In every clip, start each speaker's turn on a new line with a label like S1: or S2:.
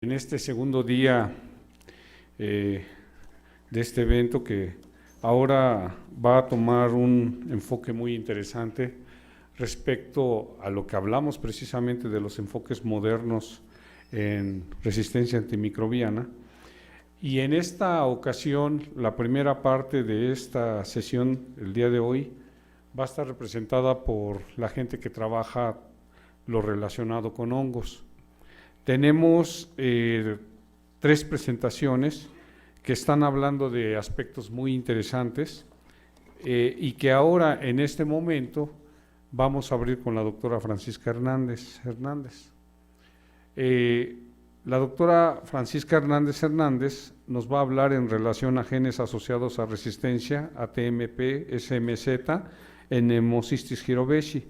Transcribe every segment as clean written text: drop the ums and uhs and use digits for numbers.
S1: En este segundo día de este evento que ahora va a tomar un enfoque muy interesante respecto a lo que hablamos precisamente de los enfoques modernos en resistencia antimicrobiana. Y en esta ocasión, la primera parte de esta sesión, el día de hoy, va a estar representada por la gente que trabaja lo relacionado con hongos. Tenemos 3 presentaciones que están hablando de aspectos muy interesantes y que ahora, en este momento, vamos a abrir con la doctora Francisca Hernández. La doctora Francisca Hernández nos va a hablar en relación a genes asociados a resistencia, ATMP, SMZ, en Pneumocystis jirovecii.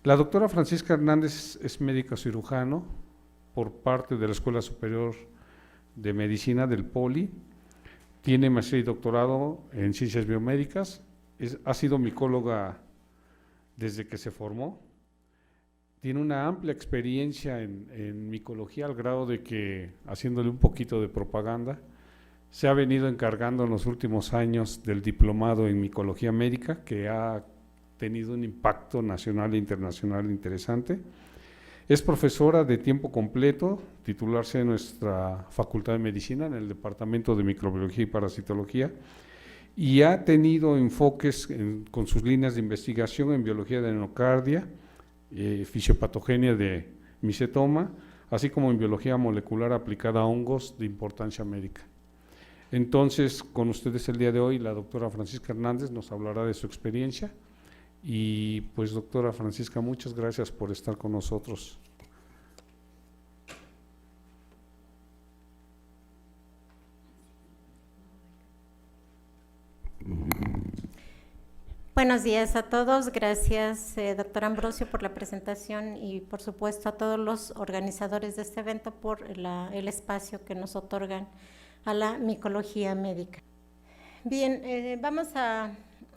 S1: La doctora Francisca Hernández es médico cirujano por parte de la Escuela Superior de Medicina del Poli, tiene maestría y doctorado en Ciencias Biomédicas, ha sido micóloga desde que se formó, tiene una amplia experiencia en micología al grado de que, haciéndole un poquito de propaganda, se ha venido encargando en los últimos años del diplomado en micología médica, que ha tenido un impacto nacional e internacional interesante. Es profesora de tiempo completo, titularse en nuestra Facultad de Medicina, en el Departamento de Microbiología y Parasitología, y ha tenido enfoques con sus líneas de investigación en biología de endocardia, fisiopatogenia de micetoma, así como en biología molecular aplicada a hongos de importancia médica. Entonces, con ustedes el día de hoy, la doctora Francisca Hernández nos hablará de su experiencia. Y pues, doctora Francisca, muchas gracias por estar con nosotros.
S2: Buenos días a todos, gracias doctor Ambrosio por la presentación y por supuesto a todos los organizadores de este evento por el espacio que nos otorgan a la micología médica. Bien, vamos a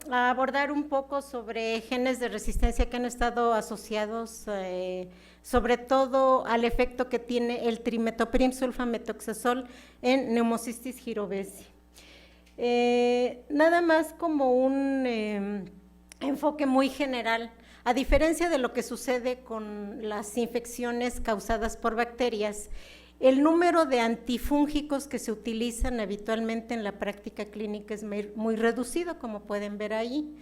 S2: abordar un poco sobre genes de resistencia que han estado asociados sobre todo al efecto que tiene el trimetoprim sulfametoxazol en Pneumocystis jirovecii. Nada más como un enfoque muy general, a diferencia de lo que sucede con las infecciones causadas por bacterias, el número de antifúngicos que se utilizan habitualmente en la práctica clínica es muy reducido, como pueden ver ahí.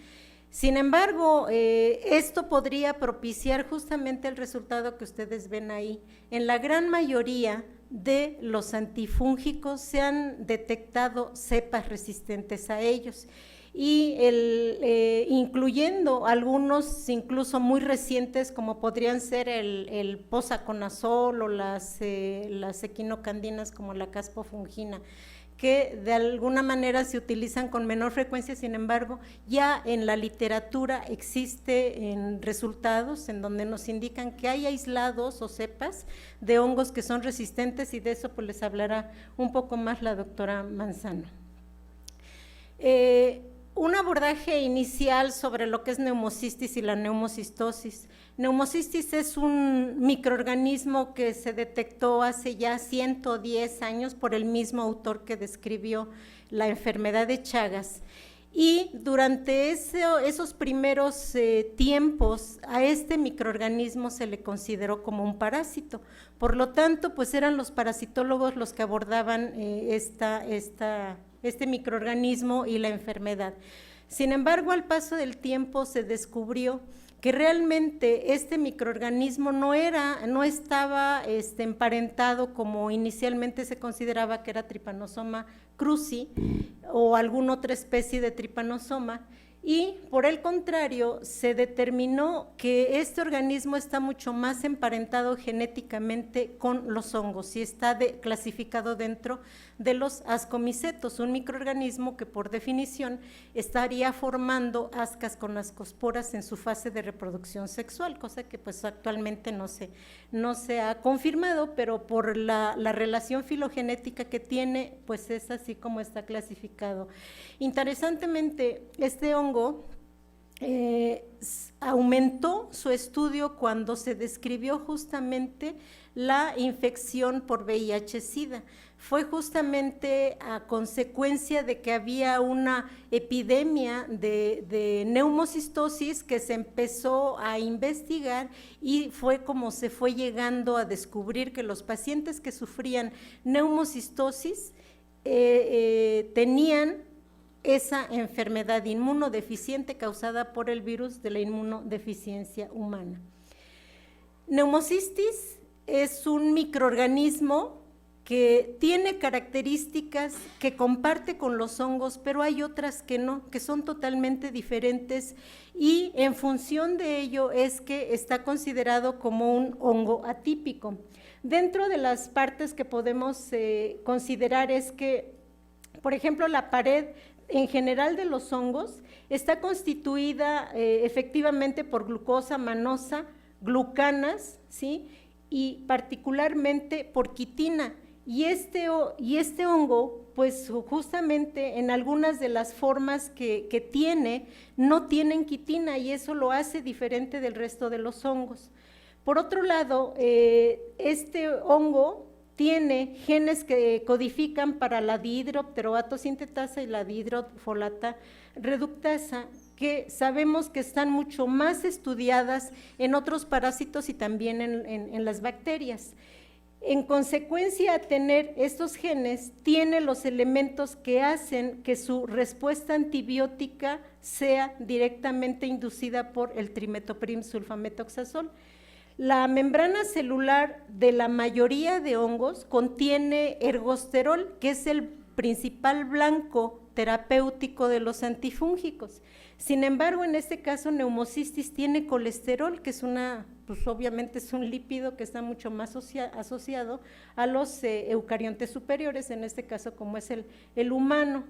S2: Sin embargo, esto podría propiciar justamente el resultado que ustedes ven ahí. En la gran mayoría de los antifúngicos se han detectado cepas resistentes a ellos y incluyendo algunos incluso muy recientes como podrían ser el posaconazol o las equinocandinas como la caspofungina, que de alguna manera se utilizan con menor frecuencia. Sin embargo, ya en la literatura existen resultados en donde nos indican que hay aislados o cepas de hongos que son resistentes, y de eso pues les hablará un poco más la doctora Manzano. Un abordaje inicial sobre lo que es neumocistis y la neumocistosis. Neumocistis es un microorganismo que se detectó hace ya 110 años por el mismo autor que describió la enfermedad de Chagas, y durante esos primeros tiempos a este microorganismo se le consideró como un parásito. Por lo tanto, pues eran los parasitólogos los que abordaban este microorganismo y la enfermedad. Sin embargo, al paso del tiempo se descubrió que realmente este microorganismo no estaba emparentado como inicialmente se consideraba, que era Trypanosoma cruzi o alguna otra especie de Trypanosoma, y por el contrario se determinó que este organismo está mucho más emparentado genéticamente con los hongos y está clasificado dentro de los ascomicetos, un microorganismo que por definición estaría formando ascas con ascosporas en su fase de reproducción sexual, cosa que pues actualmente no se ha confirmado, pero por la relación filogenética que tiene, pues es así como está clasificado. Interesantemente, este hongo aumentó su estudio cuando se describió justamente la infección por VIH-Sida. Fue justamente a consecuencia de que había una epidemia de neumocistosis que se empezó a investigar y fue como se fue llegando a descubrir que los pacientes que sufrían neumocistosis tenían esa enfermedad inmunodeficiente causada por el virus de la inmunodeficiencia humana. Neumocistis es un microorganismo que tiene características que comparte con los hongos, pero hay otras que no, que son totalmente diferentes y en función de ello es que está considerado como un hongo atípico. Dentro de las partes que podemos considerar es que, por ejemplo, la pared en general de los hongos está constituida efectivamente por glucosa, manosa, glucanas, ¿sí? Y particularmente por quitina. Y este hongo, pues justamente en algunas de las formas que tiene, no tienen quitina y eso lo hace diferente del resto de los hongos. Por otro lado, este hongo tiene genes que codifican para la dihidropteroato sintetasa y la dihidrofolata reductasa, que sabemos que están mucho más estudiadas en otros parásitos y también en las bacterias. En consecuencia, a tener estos genes, tiene los elementos que hacen que su respuesta antibiótica sea directamente inducida por el trimetoprim sulfametoxazol. La membrana celular de la mayoría de hongos contiene ergosterol, que es el principal blanco terapéutico de los antifúngicos. Sin embargo, en este caso, Neumocistis tiene colesterol, que es pues obviamente es un lípido que está mucho más asociado a los eucariontes superiores, en este caso como es el humano.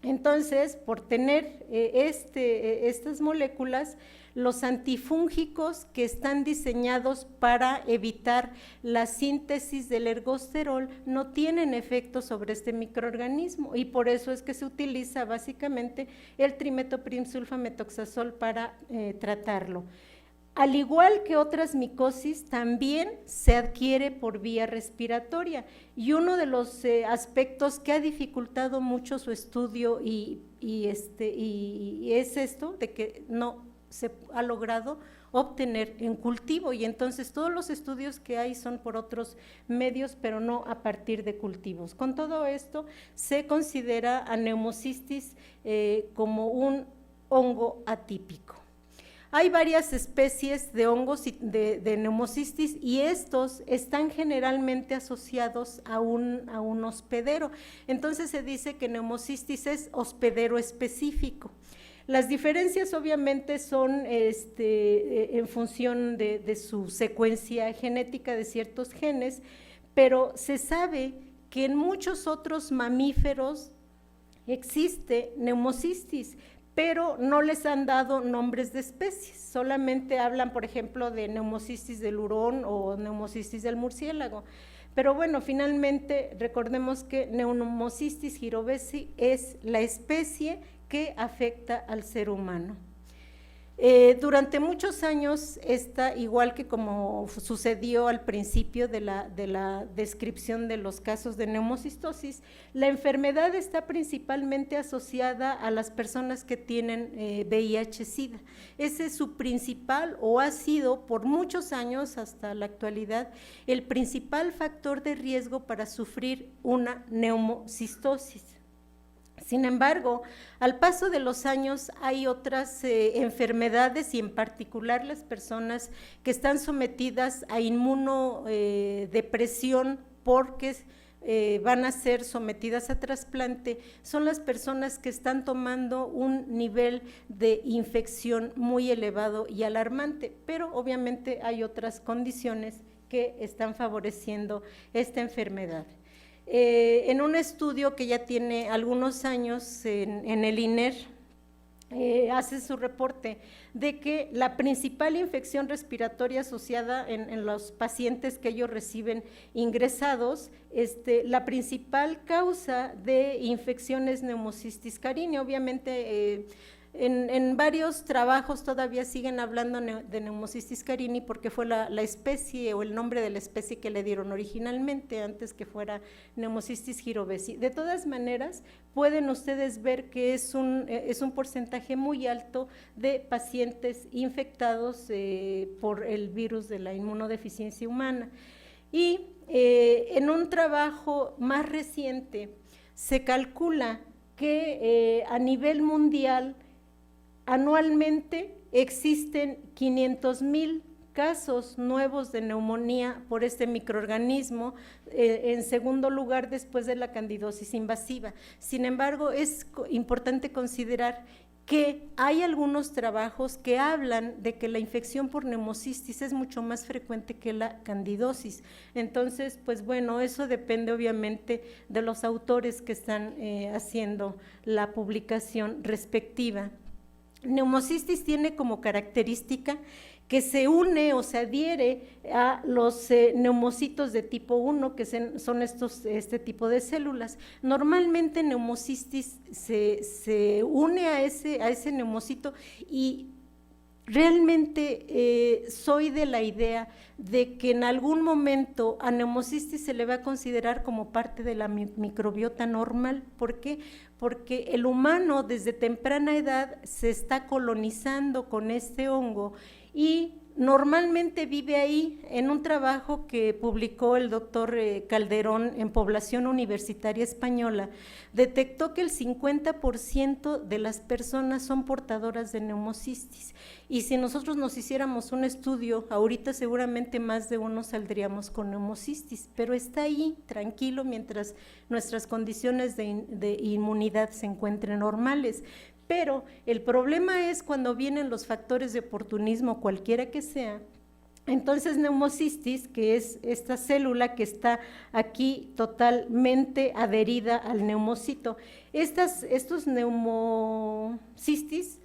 S2: Entonces, por tener estas moléculas, los antifúngicos que están diseñados para evitar la síntesis del ergosterol no tienen efecto sobre este microorganismo y por eso es que se utiliza básicamente el trimetoprim sulfametoxazol para tratarlo. Al igual que otras micosis, también se adquiere por vía respiratoria y uno de los aspectos que ha dificultado mucho su estudio y es esto de que no se ha logrado obtener en cultivo y entonces todos los estudios que hay son por otros medios, pero no a partir de cultivos. Con todo esto se considera a Neumocistis como un hongo atípico. Hay varias especies de hongos de Neumocistis y estos están generalmente asociados a un hospedero. Entonces se dice que Neumocistis es hospedero específico. Las diferencias obviamente son en función de su secuencia genética de ciertos genes, pero se sabe que en muchos otros mamíferos existe Neumocistis, pero no les han dado nombres de especies, solamente hablan, por ejemplo, de Neumocistis del hurón o Neumocistis del murciélago. Pero bueno, finalmente recordemos que Neumocistis girovesi es la especie que afecta al ser humano. Durante muchos años, igual que como sucedió al principio de la descripción de los casos de neumocistosis, la enfermedad está principalmente asociada a las personas que tienen VIH-Sida. Ese es su principal, o ha sido por muchos años hasta la actualidad, el principal factor de riesgo para sufrir una neumocistosis. Sin embargo, al paso de los años hay otras enfermedades y en particular las personas que están sometidas a inmunodepresión porque van a ser sometidas a trasplante, son las personas que están tomando un nivel de infección muy elevado y alarmante, pero obviamente hay otras condiciones que están favoreciendo esta enfermedad. En un estudio que ya tiene algunos años en el INER, hace su reporte de que la principal infección respiratoria asociada en los pacientes que ellos reciben ingresados, la principal causa de infección es Neumocistis carini. Obviamente En varios trabajos todavía siguen hablando de Pneumocystis carini porque fue la especie o el nombre de la especie que le dieron originalmente antes que fuera Pneumocystis jirovesi. De todas maneras, pueden ustedes ver que es un porcentaje muy alto de pacientes infectados por el virus de la inmunodeficiencia humana. Y en un trabajo más reciente se calcula que a nivel mundial anualmente existen 500,000 casos nuevos de neumonía por este microorganismo, en segundo lugar después de la candidosis invasiva. Sin embargo, es importante considerar que hay algunos trabajos que hablan de que la infección por neumocistis es mucho más frecuente que la candidosis. Entonces, pues bueno, eso depende obviamente de los autores que están haciendo la publicación respectiva. Neumocistis tiene como característica que se une o se adhiere a los neumocitos de tipo 1, que son este tipo de células. Normalmente neumocistis se une a ese neumocito y realmente soy de la idea de que en algún momento a neumocistis se le va a considerar como parte de la microbiota normal. ¿Por qué? Porque el humano desde temprana edad se está colonizando con este hongo y normalmente vive ahí. En un trabajo que publicó el doctor Calderón en Población Universitaria Española, detectó que el 50% de las personas son portadoras de neumocistis, y si nosotros nos hiciéramos un estudio, ahorita seguramente más de uno saldríamos con neumocistis, pero está ahí tranquilo mientras nuestras condiciones de inmunidad se encuentren normales. Pero el problema es cuando vienen los factores de oportunismo, cualquiera que sea. Entonces neumocistis, que es esta célula que está aquí totalmente adherida al neumocito, estos neumocistis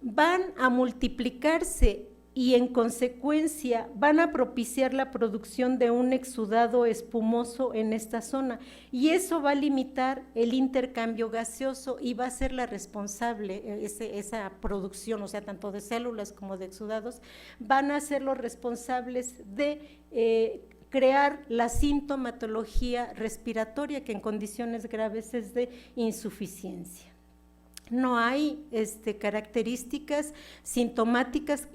S2: van a multiplicarse y en consecuencia van a propiciar la producción de un exudado espumoso en esta zona, y eso va a limitar el intercambio gaseoso y va a ser la responsable, esa producción, o sea, tanto de células como de exudados, van a ser los responsables de crear la sintomatología respiratoria, que en condiciones graves es de insuficiencia. No hay características sintomáticas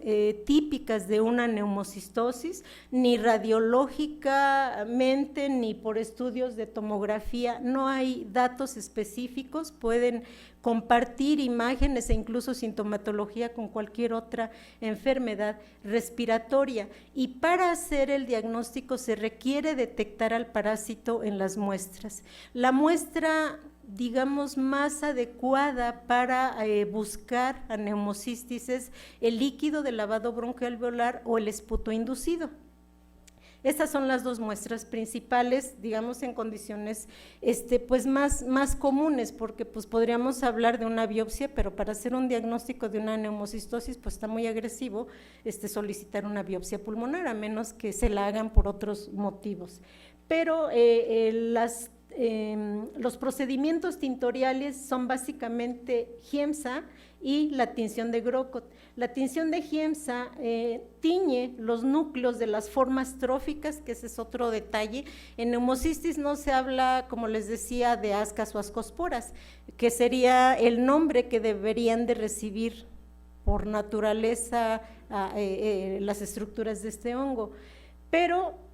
S2: típicas de una neumocistosis, ni radiológicamente, ni por estudios de tomografía, no hay datos específicos. Pueden compartir imágenes e incluso sintomatología con cualquier otra enfermedad respiratoria, y para hacer el diagnóstico se requiere detectar al parásito en las muestras. La muestra, digamos, más adecuada para buscar a neumocistis es el líquido de lavado broncoalveolar o el esputo inducido. Estas son las dos muestras principales, digamos, en condiciones pues más comunes, porque pues podríamos hablar de una biopsia, pero para hacer un diagnóstico de una neumocistosis pues está muy agresivo solicitar una biopsia pulmonar, a menos que se la hagan por otros motivos. Pero los procedimientos tintoriales son básicamente Giemsa y la tinción de Grocott. La tinción de Giemsa tiñe los núcleos de las formas tróficas, que ese es otro detalle. En neumocistis no se habla, como les decía, de ascas o ascosporas, que sería el nombre que deberían de recibir por naturaleza las estructuras de este hongo, pero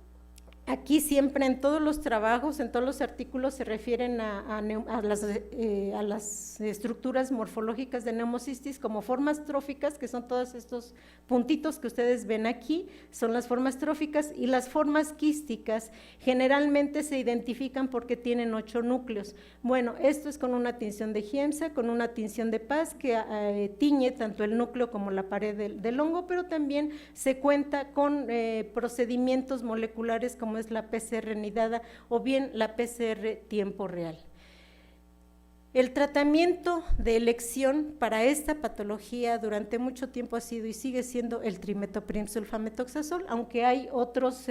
S2: aquí siempre en todos los trabajos, en todos los artículos se refieren a las estructuras morfológicas de neumocistis como formas tróficas, que son todos estos puntitos que ustedes ven aquí, son las formas tróficas, y las formas quísticas generalmente se identifican porque tienen 8 núcleos. Bueno, esto es con una tinción de Giemsa, con una tinción de Paz que tiñe tanto el núcleo como la pared del hongo, pero también se cuenta con procedimientos moleculares como es la PCR nidada o bien la PCR tiempo real. El tratamiento de elección para esta patología durante mucho tiempo ha sido y sigue siendo el trimetoprim sulfametoxazol, aunque hay otros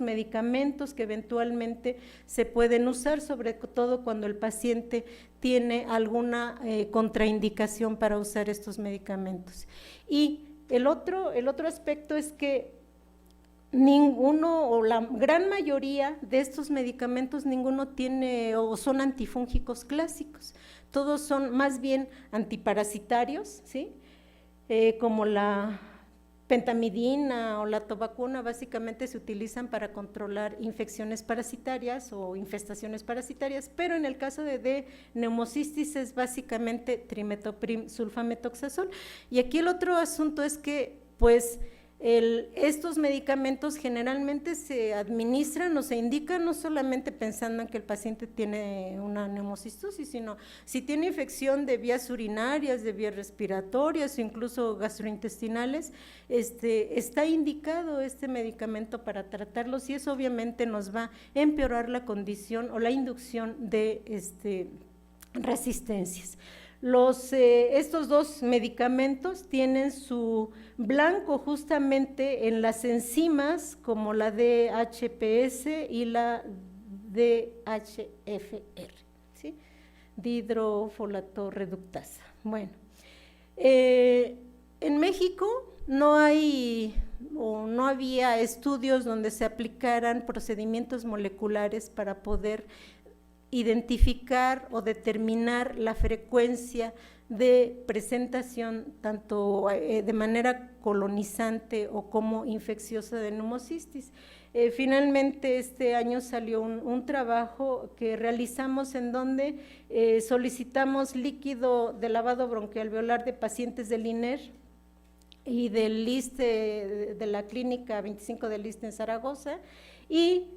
S2: medicamentos que eventualmente se pueden usar, sobre todo cuando el paciente tiene alguna contraindicación para usar estos medicamentos. Y el otro aspecto es que ninguno o la gran mayoría de estos medicamentos, ninguno tiene o son antifúngicos clásicos, todos son más bien antiparasitarios, ¿sí? Como la pentamidina o la tobacuna básicamente se utilizan para controlar infecciones parasitarias o infestaciones parasitarias, pero en el caso de neumocistis es básicamente trimetoprim sulfametoxazol. Y aquí el otro asunto es que pues estos medicamentos generalmente se administran o se indican no solamente pensando en que el paciente tiene una neumocistosis, sino si tiene infección de vías urinarias, de vías respiratorias o incluso gastrointestinales, está indicado este medicamento para tratarlos y eso obviamente nos va a empeorar la condición o la inducción de resistencias. Estos dos medicamentos tienen su blanco justamente en las enzimas como la DHPS y la DHFR, ¿sí? Dihidrofolatorreductasa. Bueno, en México no hay o no había estudios donde se aplicaran procedimientos moleculares para poder identificar o determinar la frecuencia de presentación tanto de manera colonizante o como infecciosa de neumocistis. Finalmente este año salió un trabajo que realizamos en donde solicitamos líquido de lavado bronquialveolar de pacientes del INER y del ISSSTE de la clínica 25 del ISSSTE en Zaragoza y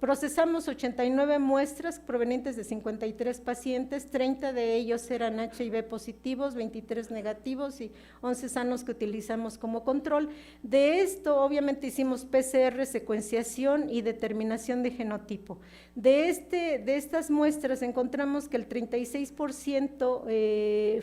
S2: procesamos 89 muestras provenientes de 53 pacientes, 30 de ellos eran HIV positivos, 23 negativos y 11 sanos que utilizamos como control. De esto obviamente hicimos PCR, secuenciación y determinación de genotipo. De estas muestras encontramos que el 36% de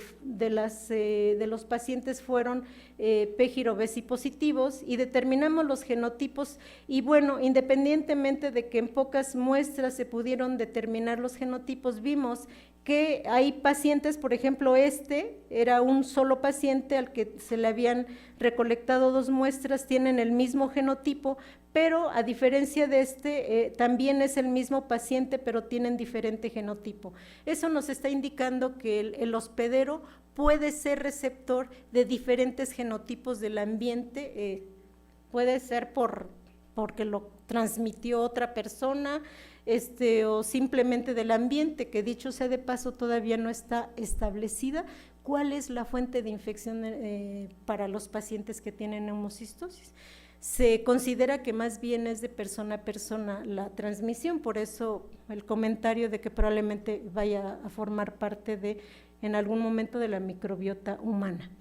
S2: los pacientes fueron P-Giro-Besi positivos y determinamos los genotipos y bueno, independientemente de que en pocas muestras se pudieron determinar los genotipos, vimos que hay pacientes, por ejemplo, era un solo paciente al que se le habían recolectado 2 muestras, tienen el mismo genotipo, pero a diferencia de también es el mismo paciente, pero tienen diferente genotipo. Eso nos está indicando que el hospedero puede ser receptor de diferentes genotipos del ambiente, puede ser porque lo transmitió otra persona, o simplemente del ambiente, que dicho sea de paso todavía no está establecida cuál es la fuente de infección para los pacientes que tienen neumocistosis. Se considera que más bien es de persona a persona la transmisión, por eso el comentario de que probablemente vaya a formar parte en algún momento de la microbiota humana.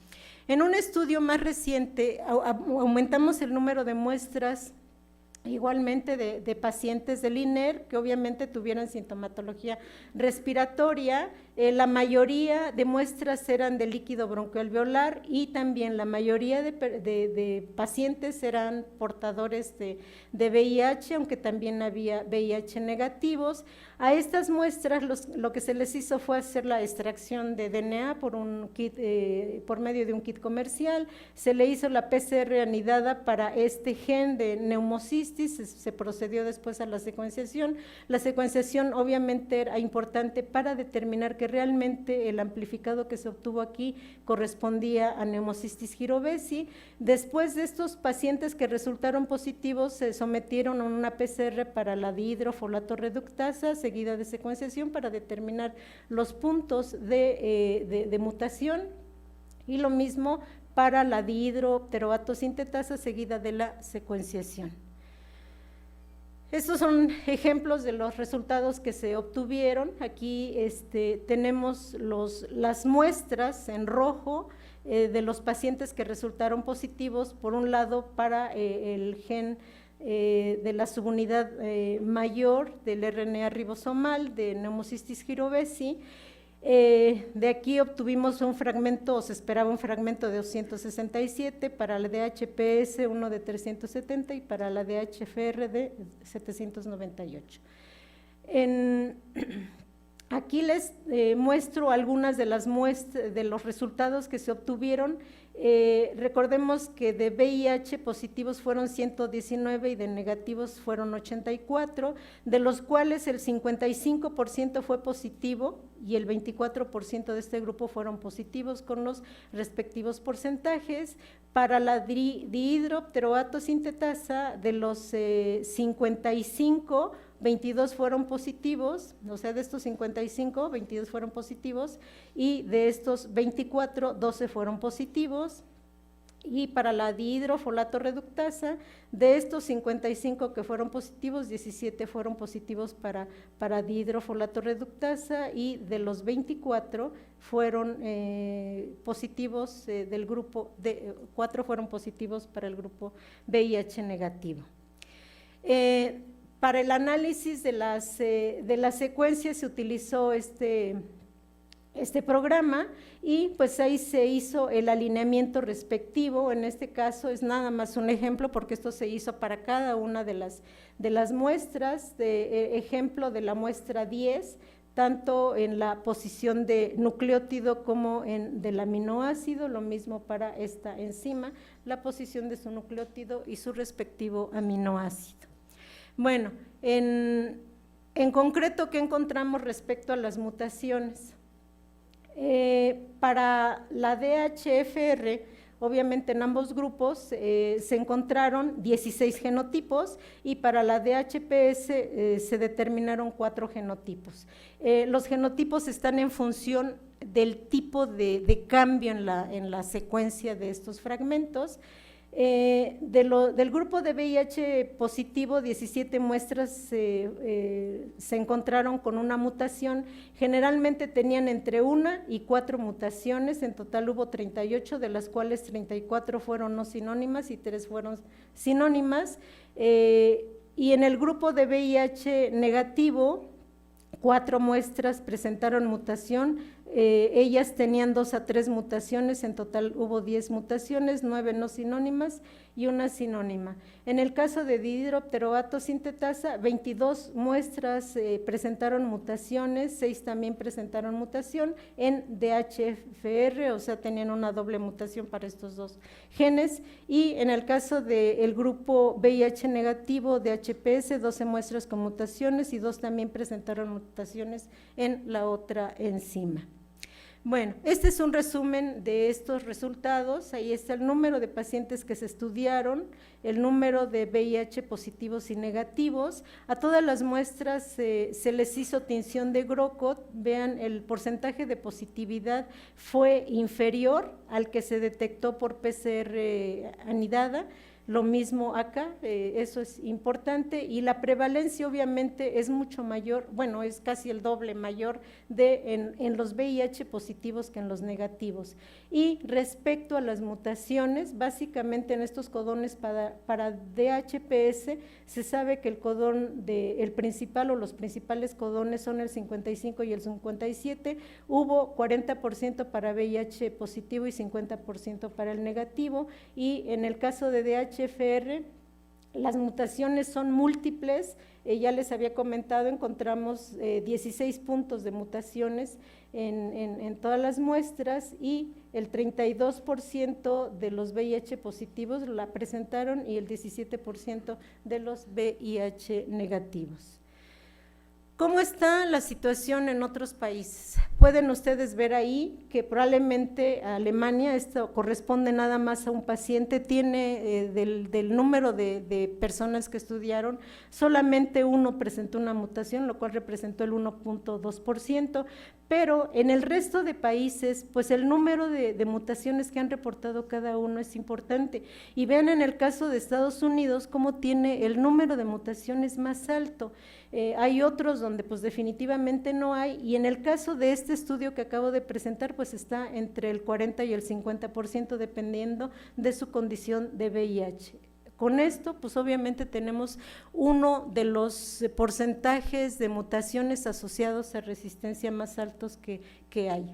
S2: En un estudio más reciente aumentamos el número de muestras igualmente de pacientes del INER que obviamente tuvieran sintomatología respiratoria, la mayoría de muestras eran de líquido bronquialveolar y también la mayoría de pacientes eran portadores de VIH, aunque también había VIH negativos. A estas muestras lo que se les hizo fue hacer la extracción de DNA por medio de un kit comercial, se le hizo la PCR anidada para este gen de neumocistis, se procedió después a la secuenciación. La secuenciación obviamente era importante para determinar que realmente el amplificado que se obtuvo aquí correspondía a neumocistis girovesi. Después de estos pacientes que resultaron positivos se sometieron a una PCR para la dihidrofolatorreductasa seguida de secuenciación para determinar los puntos de mutación y lo mismo para la dihidropteroatosintetasa seguida de la secuenciación. Estos son ejemplos de los resultados que se obtuvieron. Aquí tenemos las muestras en rojo de los pacientes que resultaron positivos, por un lado para el gen de la subunidad mayor del RNA ribosomal de Pneumocystis jirovesi. De aquí obtuvimos un fragmento, o se esperaba un fragmento de 267, para la DHPS uno de 370 y para la DHFR de 798. Aquí les muestro algunas de las de los resultados que se obtuvieron. Recordemos que de VIH positivos fueron 119 y de negativos fueron 84, de los cuales el 55% fue positivo y el 24% de este grupo fueron positivos con los respectivos porcentajes. Para la dihidropteroato sintetasa, de los 55, 22 fueron positivos, o sea, de estos 55, 22 fueron positivos, y de estos 24, 12 fueron positivos. Y para la dihidrofolato reductasa, de estos 55 que fueron positivos, 17 fueron positivos para dihidrofolato reductasa, y de los 24 fueron positivos del grupo, 4 fueron positivos para el grupo VIH negativo. Para el análisis de las secuencias se utilizó este programa, y pues ahí se hizo el alineamiento respectivo. En este caso es nada más un ejemplo, porque esto se hizo para cada una de las muestras. Ejemplo de la muestra 10, tanto en la posición de nucleótido como del aminoácido, lo mismo para esta enzima, la posición de su nucleótido y su respectivo aminoácido. Bueno, en concreto, ¿qué encontramos respecto a las mutaciones? Para la DHFR, obviamente en ambos grupos se encontraron 16 genotipos, y para la DHPS se determinaron 4 genotipos. Los genotipos están en función del tipo de cambio en la secuencia de estos fragmentos. Del grupo de VIH positivo, 17 muestras se encontraron con una mutación. Generalmente tenían entre 1 y 4 mutaciones. En total hubo 38, de las cuales 34 fueron no sinónimas y 3 fueron sinónimas. Y en el grupo de VIH negativo, 4 muestras presentaron mutación. Ellas tenían 2 a 3 mutaciones, en total hubo 10 mutaciones, 9 no sinónimas y 1 sinónima. En el caso de dihidropteroato sintetasa, 22 muestras presentaron mutaciones, 6 también presentaron mutación en DHFR, o sea, tenían una doble mutación para estos 2 genes. Y en el caso del grupo VIH negativo de HPS, 12 muestras con mutaciones y 2 también presentaron mutaciones en la otra enzima. Bueno, este es un resumen de estos resultados. Ahí está el número de pacientes que se estudiaron, el número de VIH positivos y negativos. A todas las muestras se les hizo tinción de GROCO. Vean, el porcentaje de positividad fue inferior al que se detectó por PCR anidada. Lo mismo acá, eso es importante, y la prevalencia obviamente es mucho mayor, bueno, es casi el doble mayor en los VIH positivos que en los negativos. Y respecto a las mutaciones, básicamente en estos codones para DHPS se sabe que el codón el principal o los principales codones son el 55 y el 57, hubo 40% para VIH positivo y 50% para el negativo, y en el caso de DHFR, las mutaciones son múltiples. Ya les había comentado, encontramos 16 puntos de mutaciones en todas las muestras, y el 32% de los VIH positivos la presentaron y el 17% de los VIH negativos. ¿Cómo está la situación en otros países? Pueden ustedes ver ahí que probablemente Alemania, esto corresponde nada más a un paciente, tiene del número de personas que estudiaron, solamente 1 presentó una mutación, lo cual representó el 1.2%, pero en el resto de países, pues el número de mutaciones que han reportado cada uno es importante. Y vean en el caso de Estados Unidos cómo tiene el número de mutaciones más alto. Hay otros donde pues definitivamente no hay, y en el caso de este estudio que acabo de presentar, pues está entre el 40 y el 50% dependiendo de su condición de VIH. Con esto, pues obviamente tenemos uno de los porcentajes de mutaciones asociados a resistencia más altos que hay.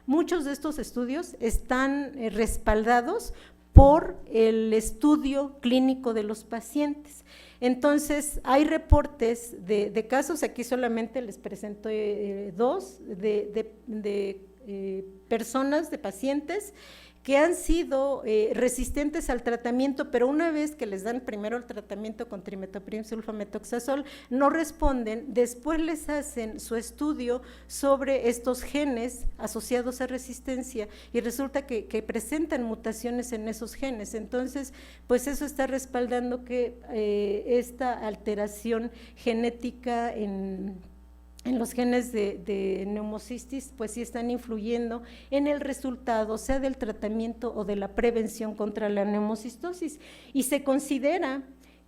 S2: Muchos de estos estudios están respaldados por el estudio clínico de los pacientes. Entonces, hay reportes de casos, aquí solamente les presento dos, de personas, de pacientes que han sido resistentes al tratamiento, pero una vez que les dan primero el tratamiento con trimethoprim sulfamethoxazol, no responden, después les hacen su estudio sobre estos genes asociados a resistencia y resulta que presentan mutaciones en esos genes. Entonces, pues eso está respaldando que esta alteración genética en los genes de neumocistis, pues sí están influyendo en el resultado, sea del tratamiento o de la prevención contra la neumocistosis. Y se considera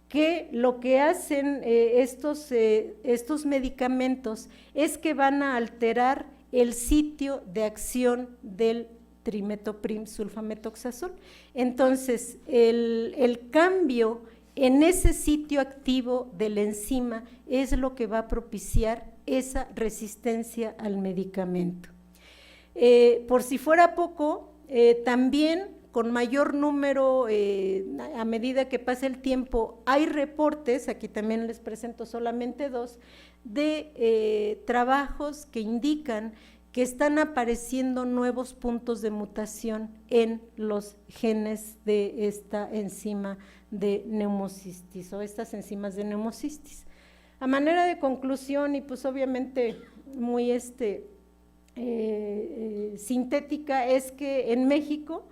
S2: que lo que hacen estos medicamentos es que van a alterar el sitio de acción del trimethoprim sulfamethoxazol. Entonces, el cambio en ese sitio activo de la enzima es lo que va a propiciar esa resistencia al medicamento. Por si fuera poco, también con mayor número, a medida que pasa el tiempo, hay reportes, aquí también les presento solamente dos, de trabajos que indican que están apareciendo nuevos puntos de mutación en los genes de esta enzima de neumocistis o estas enzimas de neumocistis. A manera de conclusión, y pues obviamente muy sintética, es que en México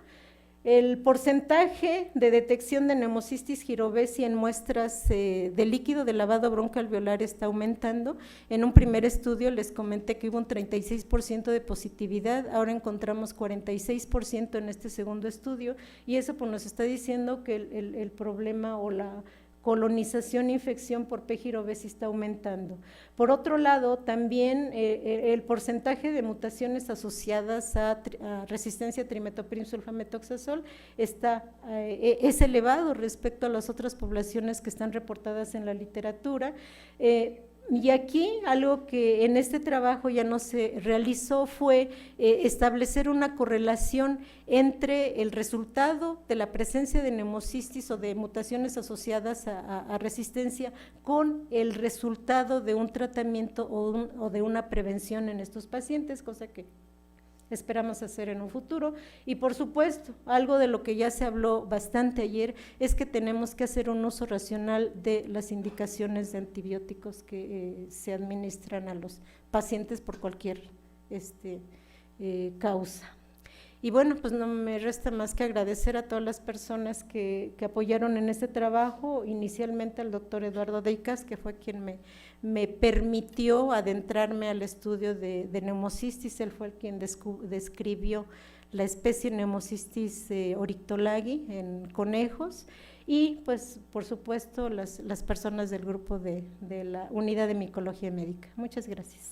S2: el porcentaje de detección de neumocistis girovesi en muestras de líquido de lavado broncoalveolar está aumentando. En un primer estudio les comenté que hubo un 36% de positividad, ahora encontramos 46% en este segundo estudio, y eso pues nos está diciendo que el problema o la colonización e infección por P. girovesi está aumentando. Por otro lado, también el porcentaje de mutaciones asociadas a resistencia a trimethoprim sulfamethoxazol es elevado respecto a las otras poblaciones que están reportadas en la literatura. Y aquí algo que en este trabajo ya no se realizó fue establecer una correlación entre el resultado de la presencia de neumocistis o de mutaciones asociadas a resistencia con el resultado de un tratamiento o de una prevención en estos pacientes, cosa que esperamos hacer en un futuro. Y por supuesto, algo de lo que ya se habló bastante ayer es que tenemos que hacer un uso racional de las indicaciones de antibióticos que se administran a los pacientes por cualquier causa. Y bueno, pues no me resta más que agradecer a todas las personas que apoyaron en este trabajo, inicialmente al doctor Eduardo Deicas, que fue quien me permitió adentrarme al estudio de neumocistis. Él fue el quien describió la especie Neumocistis oryctolagi en conejos, y pues por supuesto las personas del grupo de la unidad de micología médica. Muchas gracias.